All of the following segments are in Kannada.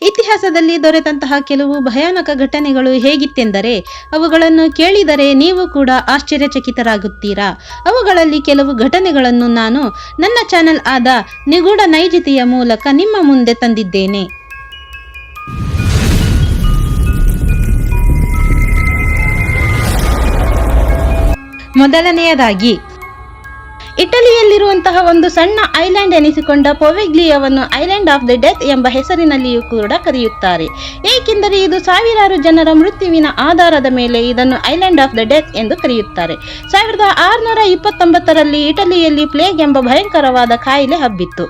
ಇತಿಹಾಸದಲ್ಲಿ ದೊರೆತಂತಹ ಕೆಲವು ಭಯಾನಕ ಘಟನೆಗಳು ಹೇಗಿತ್ತೆಂದರೆ ಅವುಗಳನ್ನು ಕೇಳಿದರೆ ನೀವು ಕೂಡ ಆಶ್ಚರ್ಯಚಕಿತರಾಗುತ್ತೀರಾ. ಅವುಗಳಲ್ಲಿ ಕೆಲವು ಘಟನೆಗಳನ್ನು ನಾನು ನನ್ನ ಚಾನೆಲ್ ಆದ ನಿಗೂಢ ನೈಜತೆಯ ಮೂಲಕ ನಿಮ್ಮ ಮುಂದೆ ತಂದಿದ್ದೇನೆ. ಮೊದಲನೆಯದಾಗಿ, ಇಟಲಿಯಲ್ಲಿರುವಂತಹ ಒಂದು ಸಣ್ಣ ಐಲ್ಯಾಂಡ್ ಎನಿಸಿಕೊಂಡ ಪೊವೆಗ್ಲಿಯಾವನ್ನು ಐಲ್ಯಾಂಡ್ ಆಫ್ ದಿ ಡೆತ್ ಎಂಬ ಹೆಸರಿನಲ್ಲಿಯೂ ಕೂಡ ಕರೆಯುತ್ತಾರೆ. ಏಕೆಂದರೆ ಇದು ಸಾವಿರಾರು ಜನರ ಮೃತ್ಯುವಿನ ಆಧಾರದ ಮೇಲೆ ಇದನ್ನು ಐಲ್ಯಾಂಡ್ ಆಫ್ ದಿ ಡೆತ್ ಎಂದು ಕರೆಯುತ್ತಾರೆ. 1629ರಲ್ಲಿ ಇಟಲಿಯಲ್ಲಿ ಪ್ಲೇಗ್ ಎಂಬ ಭಯಂಕರವಾದ ಕಾಯಿಲೆ ಹಬ್ಬಿತ್ತು.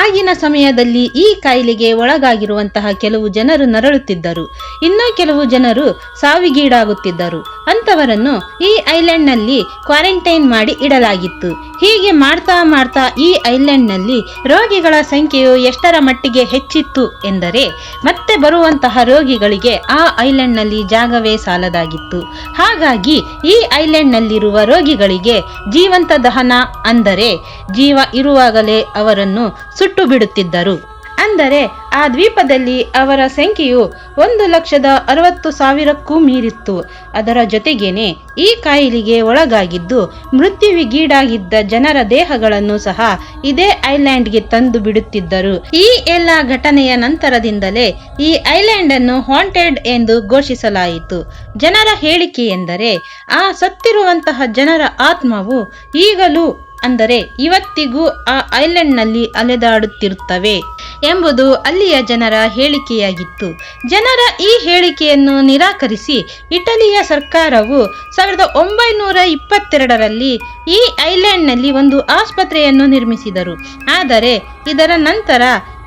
ಆಗಿನ ಸಮಯದಲ್ಲಿ ಈ ಕಾಯಿಲೆಗೆ ಒಳಗಾಗಿರುವಂತಹ ಕೆಲವು ಜನರು ನರಳುತ್ತಿದ್ದರು, ಇನ್ನೂ ಕೆಲವು ಜನರು ಸಾವಿಗೀಡಾಗುತ್ತಿದ್ದರು. ಅಂತವರನ್ನು ಈ ಐಲ್ಯಾಂಡ್ನಲ್ಲಿ ಕ್ವಾರಂಟೈನ್ ಮಾಡಿ ಇಡಲಾಗಿತ್ತು. ಹೀಗೆ ಮಾಡ್ತಾ ಈ ಐಲ್ಯಾಂಡ್ನಲ್ಲಿ ರೋಗಿಗಳ ಸಂಖ್ಯೆಯು ಎಷ್ಟರ ಮಟ್ಟಿಗೆ ಹೆಚ್ಚಿತ್ತು ಎಂದರೆ ಮತ್ತೆ ಬರುವಂತಹ ರೋಗಿಗಳಿಗೆ ಆ ಐಲ್ಯಾಂಡ್ನಲ್ಲಿ ಜಾಗವೇ ಸಾಲದಾಗಿತ್ತು. ಹಾಗಾಗಿ ಈ ಐಲ್ಯಾಂಡ್ನಲ್ಲಿರುವ ರೋಗಿಗಳಿಗೆ ಜೀವಂತ ದಹನ ಅಂದರೆ ಜೀವ ಇರುವಾಗಲೇ ಅವರನ್ನು ಸುಟ್ಟು ಬಿಡುತ್ತಿದ್ದರು. ಅಂದರೆ ಆ ದ್ವೀಪದಲ್ಲಿ ಅವರ ಸಂಖ್ಯೆಯು 1,60,000ಕ್ಕೂ ಮೀರಿತ್ತು. ಅದರ ಜೊತೆಗೇನೆ ಈ ಕಾಯಿಲೆಗೆ ಒಳಗಾಗಿದ್ದು ಮೃತ್ಯುವಿಗೀಡಾಗಿದ್ದ ಜನರ ದೇಹಗಳನ್ನು ಸಹ ಇದೇ ಐಲ್ಯಾಂಡ್ಗೆ ತಂದು ಬಿಡುತ್ತಿದ್ದರು. ಈ ಎಲ್ಲ ಘಟನೆಯ ನಂತರದಿಂದಲೇ ಈ ಐಲ್ಯಾಂಡ್ ಅನ್ನು ಹಾಂಟೆಡ್ ಎಂದು ಘೋಷಿಸಲಾಯಿತು. ಜನರ ಹೇಳಿಕೆ ಎಂದರೆ ಆ ಸತ್ತಿರುವಂತಹ ಜನರ ಆತ್ಮವು ಈಗಲೂ ಅಂದರೆ ಇವತ್ತಿಗೂ ಆ ಐಲ್ಯಾಂಡ್ನಲ್ಲಿ ಅಲೆದಾಡುತ್ತಿರುತ್ತವೆ ಎಂಬುದು ಅಲ್ಲಿಯ ಜನರ ಹೇಳಿಕೆಯಾಗಿತ್ತು. ಜನರ ಈ ಹೇಳಿಕೆಯನ್ನು ನಿರಾಕರಿಸಿ ಇಟಲಿಯ ಸರ್ಕಾರವು 1922ರಲ್ಲಿ ಈ ಐಲ್ಯಾಂಡ್ನಲ್ಲಿ ಒಂದು ಆಸ್ಪತ್ರೆಯನ್ನು ನಿರ್ಮಿಸಿದರು. ಆದರೆ ಇದರ ನಂತರ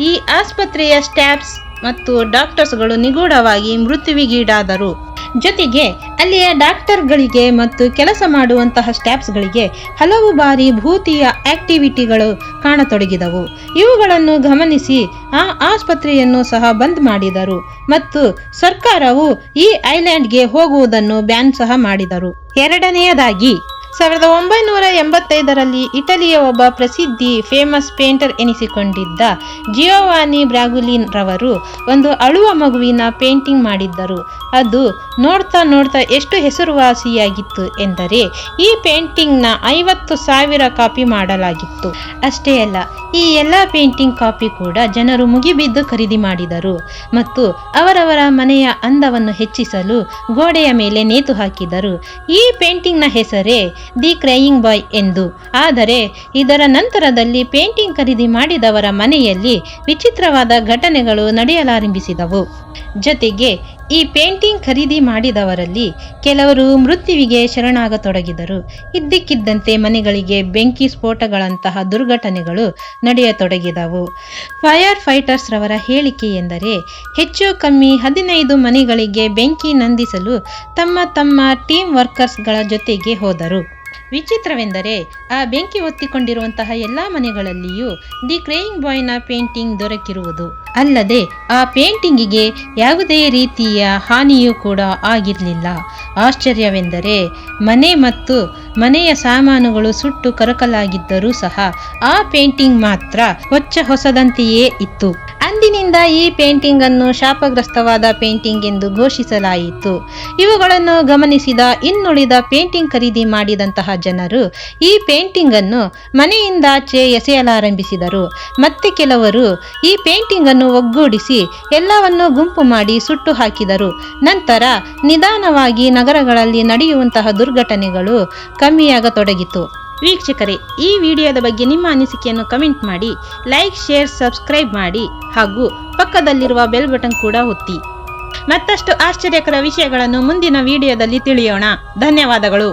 ಈ ಆಸ್ಪತ್ರೆಯ ಸ್ಟಾಫ್ಸ್ ಮತ್ತು ಡಾಕ್ಟರ್ಸ್ಗಳು ನಿಗೂಢವಾಗಿ ಮೃತ್ಯುವಿಗೀಡಾದರು. ಜೊತೆಗೆ ಅಲ್ಲಿಯ ಡಾಕ್ಟರ್ಗಳಿಗೆ ಮತ್ತು ಕೆಲಸ ಮಾಡುವಂತಹ ಸ್ಟಾಫ್ಸ್ಗಳಿಗೆ ಹಲವು ಬಾರಿ ಭೂತಿಯ ಆಕ್ಟಿವಿಟಿಗಳು ಕಾಣತೊಡಗಿದವು. ಇವುಗಳನ್ನು ಗಮನಿಸಿ ಆ ಆಸ್ಪತ್ರೆಯನ್ನು ಸಹ ಬಂದ್ ಮಾಡಿದರು ಮತ್ತು ಸರ್ಕಾರವು ಈ ಐಲ್ಯಾಂಡ್ಗೆ ಹೋಗುವುದನ್ನು ಬ್ಯಾನ್ ಸಹ ಮಾಡಿದರು. ಎರಡನೆಯದಾಗಿ, 1985ರಲ್ಲಿ ಇಟಲಿಯ ಒಬ್ಬ ಫೇಮಸ್ ಪೇಂಟರ್ ಎನಿಸಿಕೊಂಡಿದ್ದ ಜಿಯೋವಾನಿ ಬ್ರಾಗುಲಿನ್ ರವರು ಒಂದು ಅಳುವ ಮಗುವಿನ ಪೇಂಟಿಂಗ್ ಮಾಡಿದ್ದರು. ಅದು ನೋಡ್ತಾ ಎಷ್ಟು ಹೆಸರುವಾಸಿಯಾಗಿತ್ತು ಎಂದರೆ ಈ ಪೇಂಟಿಂಗ್ನ 50,000 ಕಾಪಿ ಮಾಡಲಾಗಿತ್ತು. ಅಷ್ಟೇ ಅಲ್ಲ, ಈ ಎಲ್ಲ ಪೇಂಟಿಂಗ್ ಕಾಪಿ ಕೂಡ ಜನರು ಮುಗಿಬಿದ್ದು ಖರೀದಿ ಮಾಡಿದರು ಮತ್ತು ಅವರವರ ಮನೆಯ ಅಂದವನ್ನು ಹೆಚ್ಚಿಸಲು ಗೋಡೆಯ ಮೇಲೆ ನೇತು ಹಾಕಿದರು. ಈ ಪೇಂಟಿಂಗ್ನ ಹೆಸರೇ ದಿ ಕ್ರೈಯಿಂಗ್ ಬಾಯ್ ಎಂದು. ಆದರೆ ಇದರ ನಂತರದಲ್ಲಿ ಪೇಂಟಿಂಗ್ ಖರೀದಿ ಮಾಡಿದವರ ಮನೆಯಲ್ಲಿ ವಿಚಿತ್ರವಾದ ಘಟನೆಗಳು ನಡೆಯಲಾರಂಭಿಸಿದವು. ಜೊತೆಗೆ ಈ ಪೇಂಟಿಂಗ್ ಖರೀದಿ ಮಾಡಿದವರಲ್ಲಿ ಕೆಲವರು ಮೃತ್ಯುವಿಗೆ ಶರಣಾಗತೊಡಗಿದರು. ಇದ್ದಕ್ಕಿದ್ದಂತೆ ಮನೆಗಳಿಗೆ ಬೆಂಕಿ ಸ್ಫೋಟಗಳಂತಹ ದುರ್ಘಟನೆಗಳು ನಡೆಯತೊಡಗಿದವು. ಫೈರ್ ಫೈಟರ್ಸ್ ರವರ ಹೇಳಿಕೆ ಎಂದರೆ ಹೆಚ್ಚು ಕಮ್ಮಿ 15 ಮನೆಗಳಿಗೆ ಬೆಂಕಿ ನಂದಿಸಲು ತಮ್ಮ ಟೀಮ್ ವರ್ಕರ್ಸ್ಗಳ ಜೊತೆಗೆ ಹೋದರು. ವಿಚಿತ್ರವೆಂದರೆ ಆ ಬೆಂಕಿ ಹೊತ್ತಿಕೊಂಡಿರುವಂತಹ ಎಲ್ಲಾ ಮನೆಗಳಲ್ಲಿಯೂ ದಿ ಕ್ರೈಯಿಂಗ್ ಬಾಯ್ನ ಪೇಂಟಿಂಗ್ ದೊರಕಿರುವುದು. ಅಲ್ಲದೆ ಆ ಪೇಂಟಿಂಗಿಗೆ ಯಾವುದೇ ರೀತಿಯ ಹಾನಿಯೂ ಕೂಡ ಆಗಿರಲಿಲ್ಲ. ಆಶ್ಚರ್ಯವೆಂದರೆ ಮನೆ ಮತ್ತು ಮನೆಯ ಸಾಮಾನುಗಳು ಸುಟ್ಟು ಕರಕಲಾಗಿದ್ದರೂ ಸಹ ಆ ಪೇಂಟಿಂಗ್ ಮಾತ್ರ ಹೊಸದಂತೆಯೇ ಇತ್ತು. ಅಂದಿನಿಂದ ಈ ಪೇಂಟಿಂಗ್ ಅನ್ನು ಶಾಪಗ್ರಸ್ತವಾದ ಪೇಂಟಿಂಗ್ ಎಂದು ಘೋಷಿಸಲಾಯಿತು. ಇವುಗಳನ್ನು ಗಮನಿಸಿದ ಇನ್ನುಳಿದ ಪೇಂಟಿಂಗ್ ಖರೀದಿ ಮಾಡಿದಂತಹ ಜನರು ಈ ಪೇಂಟಿಂಗ್ ಅನ್ನು ಮನೆಯಿಂದಾಚೆ ಎಸೆಯಲಾರಂಭಿಸಿದರು. ಮತ್ತೆ ಕೆಲವರು ಈ ಪೇಂಟಿಂಗ್ ಅನ್ನು ಒಗ್ಗೂಡಿಸಿ ಎಲ್ಲವನ್ನೂ ಗುಂಪು ಮಾಡಿ ಸುಟ್ಟು ಹಾಕಿದರು. ನಂತರ ನಿಧಾನವಾಗಿ ನಗರಗಳಲ್ಲಿ ನಡೆಯುವಂತಹ ದುರ್ಘಟನೆಗಳು ಕಮ್ಮಿಯಾಗತೊಡಗಿತು. ವೀಕ್ಷಕರೇ, ಈ ವಿಡಿಯೋದ ಬಗ್ಗೆ ನಿಮ್ಮ ಅನಿಸಿಕೆಯನ್ನು ಕಮೆಂಟ್ ಮಾಡಿ, ಲೈಕ್, ಶೇರ್, ಸಬ್ಸ್ಕ್ರೈಬ್ ಮಾಡಿ ಹಾಗೂ ಪಕ್ಕದಲ್ಲಿರುವ ಬೆಲ್ ಬಟನ್ ಕೂಡ ಒತ್ತಿ. ಮತ್ತಷ್ಟು ಆಶ್ಚರ್ಯಕರ ವಿಷಯಗಳನ್ನು ಮುಂದಿನ ವಿಡಿಯೋದಲ್ಲಿ ತಿಳಿಯೋಣ. ಧನ್ಯವಾದಗಳು.